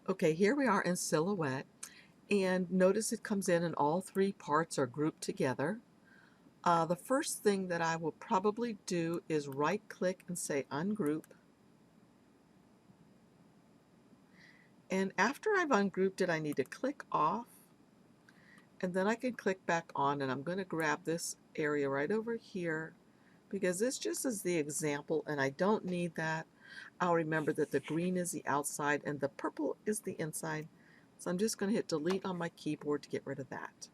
Okay, here we are in Silhouette, and notice it comes in and all three parts are grouped together. The first thing that I will probably do is right click and say ungroup. And after I've ungrouped it, I need to click off, and then I can click back on, and I'm going to grab this area right over here because this just is the example and I don't need that. I'll remember that the green is the outside and the purple is the inside. So I'm just going to hit delete on my keyboard to get rid of that.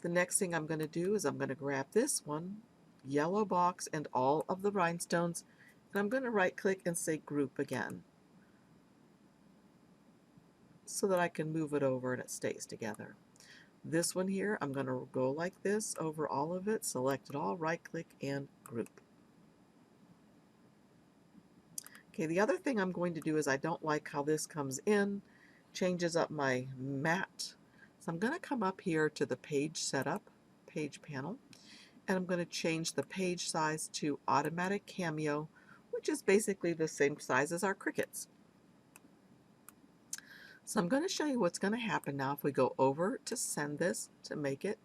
The next thing I'm going to do is I'm going to grab this one, yellow box, and all of the rhinestones, and I'm going to right click and say group again so that I can move it over and it stays together. This one here, I'm going to go like this over all of it, select it all, right click and group. Okay, the other thing I'm going to do is I don't like how this comes in, changes up my mat. So I'm going to come up here to the page setup, page panel, and I'm going to change the page size to automatic cameo, which is basically the same size as our Cricuts. So I'm going to show you what's going to happen now if we go over to send this to make it.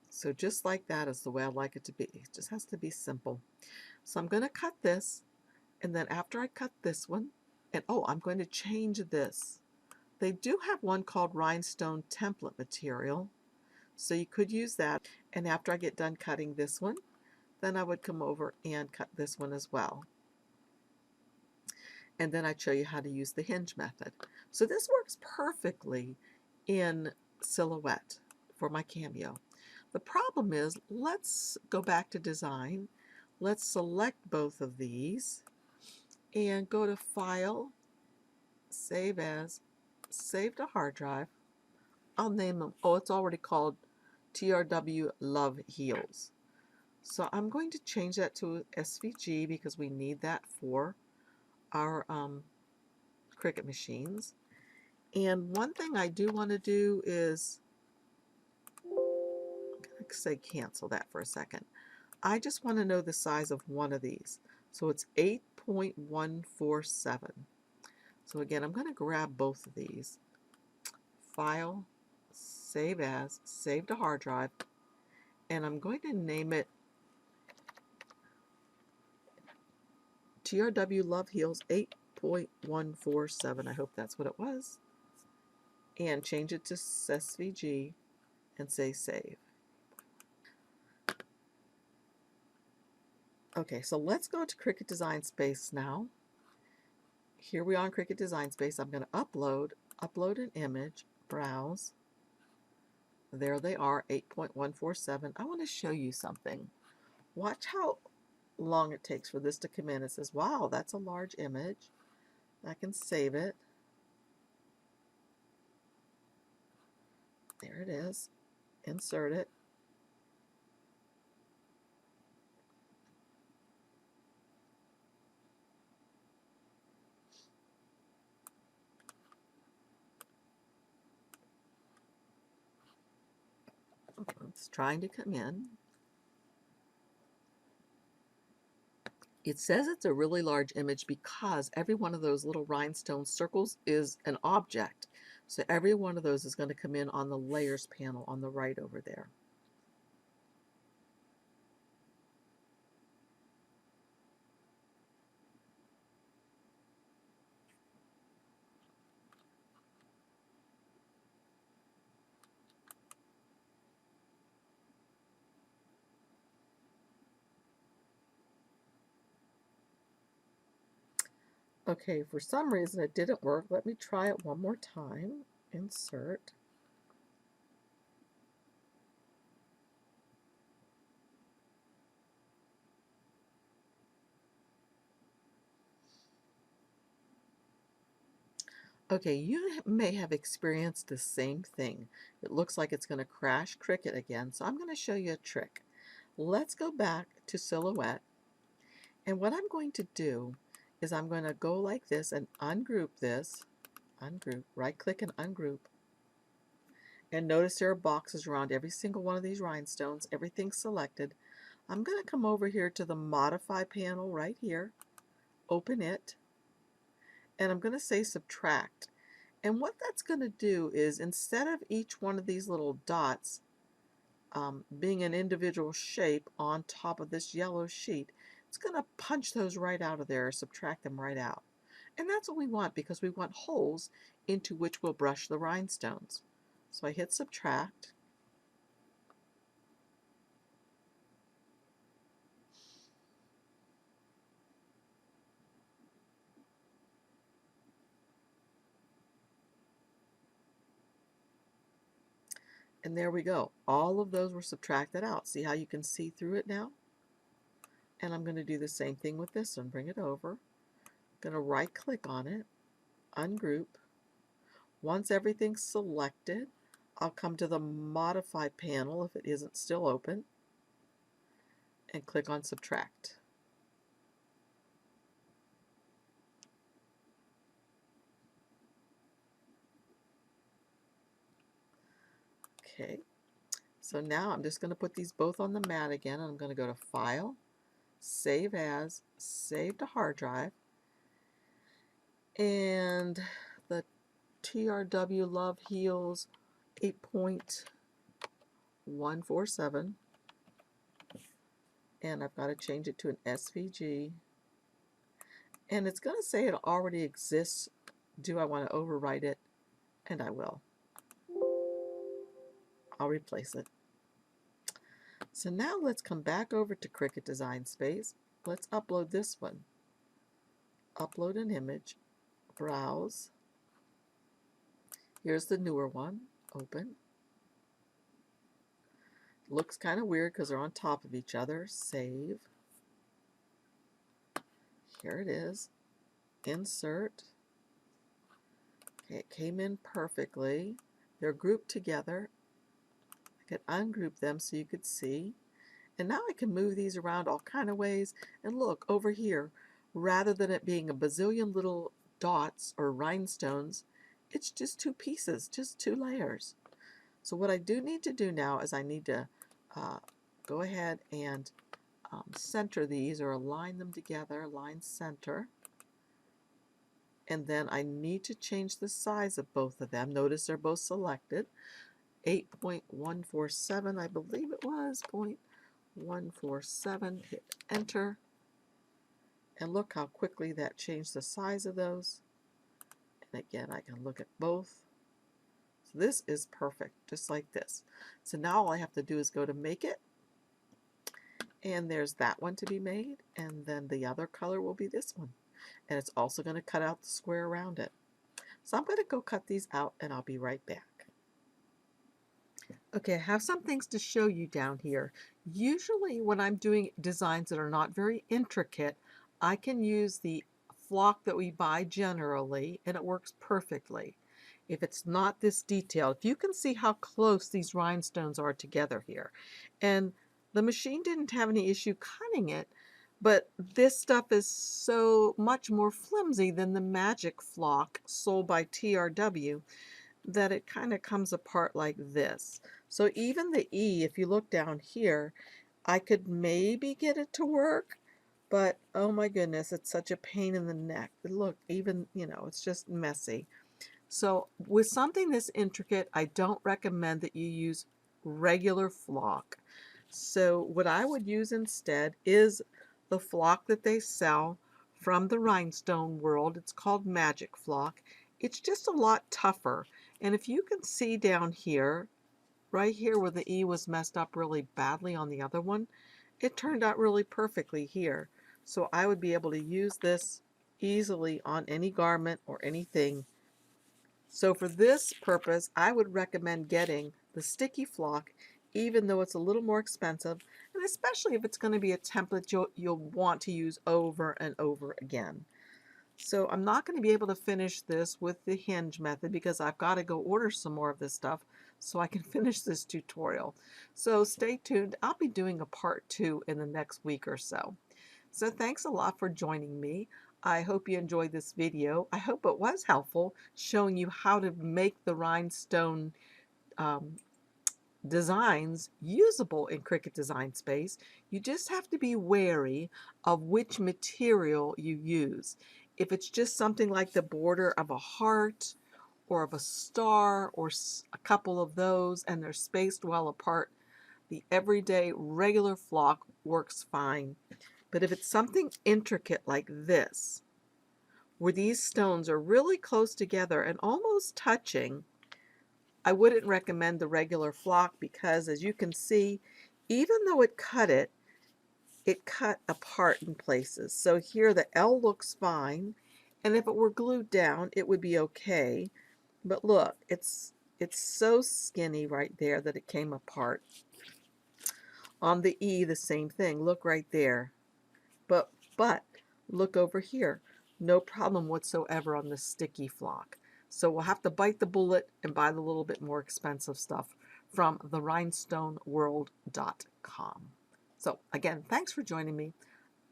So just like that is the way I like it to be. It just has to be simple. So I'm going to cut this, and then after I cut this one, and oh, I'm going to change this. They do have one called Rhinestone template material, so you could use that. And after I get done cutting this one, then I would come over and cut this one as well. And then I'd show you how to use the hinge method. So this works perfectly in Silhouette for my cameo. The problem is, let's go back to design. Let's select both of these and go to File, Save As, Save to Hard Drive. I'll name them. Oh, it's already called TRW Love Heels. So I'm going to change that to SVG because we need that for our Cricut machines. And one thing I do want to do is, I'm going to say cancel that for a second. I just want to know the size of one of these. So it's 8.147. So again, I'm going to grab both of these. File, Save As, Save to Hard Drive, and I'm going to name it TRW Love Heels 8.147. I hope that's what it was. And change it to SVG and say save. Okay, so let's go to Cricut Design Space now. Here we are in Cricut Design Space. I'm going to upload an image, browse. There they are, 8.147. I want to show you something. Watch how long it takes for this to come in. It says, wow, that's a large image. I can save it. There it is. Insert it. It's trying to come in. It says it's a really large image because every one of those little rhinestone circles is an object. So every one of those is going to come in on the layers panel on the right over there. Okay, for some reason it didn't work. Let me try it one more time. Insert. Okay, you may have experienced the same thing. It looks like it's going to crash Cricut again, so I'm going to show you a trick. Let's go back to Silhouette, and what I'm going to do is I'm going to go like this and ungroup this, ungroup, right click and ungroup, and notice there are boxes around every single one of these rhinestones, everything's selected. I'm going to come over here to the Modify panel right here, open it, and I'm going to say Subtract. And what that's going to do is, instead of each one of these little dots being an individual shape on top of this yellow sheet, it's going to punch those right out of there, or subtract them right out. And that's what we want, because we want holes into which we'll brush the rhinestones. So I hit Subtract. And there we go. All of those were subtracted out. See how you can see through it now? And I'm going to do the same thing with this one. Bring it over. I'm going to right click on it, ungroup. Once everything's selected, I'll come to the Modify panel if it isn't still open, and click on Subtract. Okay, so now I'm just going to put these both on the mat again. I'm going to go to File, Save As, Save to Hard Drive, and the TRW Love Heals 8.147, and I've got to change it to an SVG, and it's going to say it already exists. Do I want to overwrite it? And I will. I'll replace it. So now let's come back over to Cricut Design Space. Let's upload this one. Upload an image, browse. Here's the newer one, open. Looks kind of weird because they're on top of each other. Save. Here it is. Insert. Okay, it came in perfectly. They're grouped together. I could ungroup them so you could see. And now I can move these around all kind of ways. And look, over here, rather than it being a bazillion little dots or rhinestones, it's just two pieces, just two layers. So what I do need to do now is I need to go ahead and center these, or align them together, align center. And then I need to change the size of both of them. Notice they're both selected. 8.147, I believe it was, 0.147. Hit enter. And look how quickly that changed the size of those. And again, I can look at both. So this is perfect, just like this. So now all I have to do is go to Make It. And there's that one to be made. And then the other color will be this one. And it's also going to cut out the square around it. So I'm going to go cut these out, and I'll be right back. Okay, I have some things to show you down here. Usually when I'm doing designs that are not very intricate, I can use the flock that we buy generally, and it works perfectly. If it's not this detailed, if you can see how close these rhinestones are together here. And the machine didn't have any issue cutting it, but this stuff is so much more flimsy than the Magic Flock sold by TRW that it kind of comes apart like this. So even the E, if you look down here, I could maybe get it to work, but oh my goodness, it's such a pain in the neck. Look, even, you know, it's just messy. So with something this intricate, I don't recommend that you use regular flock. So what I would use instead is the flock that they sell from the rhinestone world. It's called Magic Flock. It's just a lot tougher. And if you can see down here, right here where the E was messed up really badly on the other one, it turned out really perfectly here. So I would be able to use this easily on any garment or anything. So for this purpose, I would recommend getting the sticky flock, even though it's a little more expensive, and especially if it's going to be a template you'll want to use over and over again. So I'm not going to be able to finish this with the hinge method because I've got to go order some more of this stuff so I can finish this tutorial. So stay tuned. I'll be doing a part 2 in the next week or so. So thanks a lot for joining me. I hope you enjoyed this video. I hope it was helpful, showing you how to make the rhinestone designs usable in Cricut Design Space. You just have to be wary of which material you use. If it's just something like the border of a heart or of a star or a couple of those and they're spaced well apart, the everyday regular flock works fine. But if it's something intricate like this, where these stones are really close together and almost touching, I wouldn't recommend the regular flock because, as you can see, even though it cut apart in places. So here the L looks fine, and if it were glued down, it would be okay. But look, it's so skinny right there that it came apart. On the E, the same thing. Look right there. But look over here. No problem whatsoever on the sticky flock. So we'll have to bite the bullet and buy the little bit more expensive stuff from the rhinestoneworld.com. So again, thanks for joining me.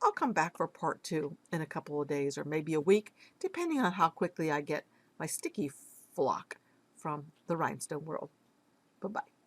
I'll come back for part 2 in a couple of days or maybe a week, depending on how quickly I get my sticky flock from the Rhinestone World. Bye-bye.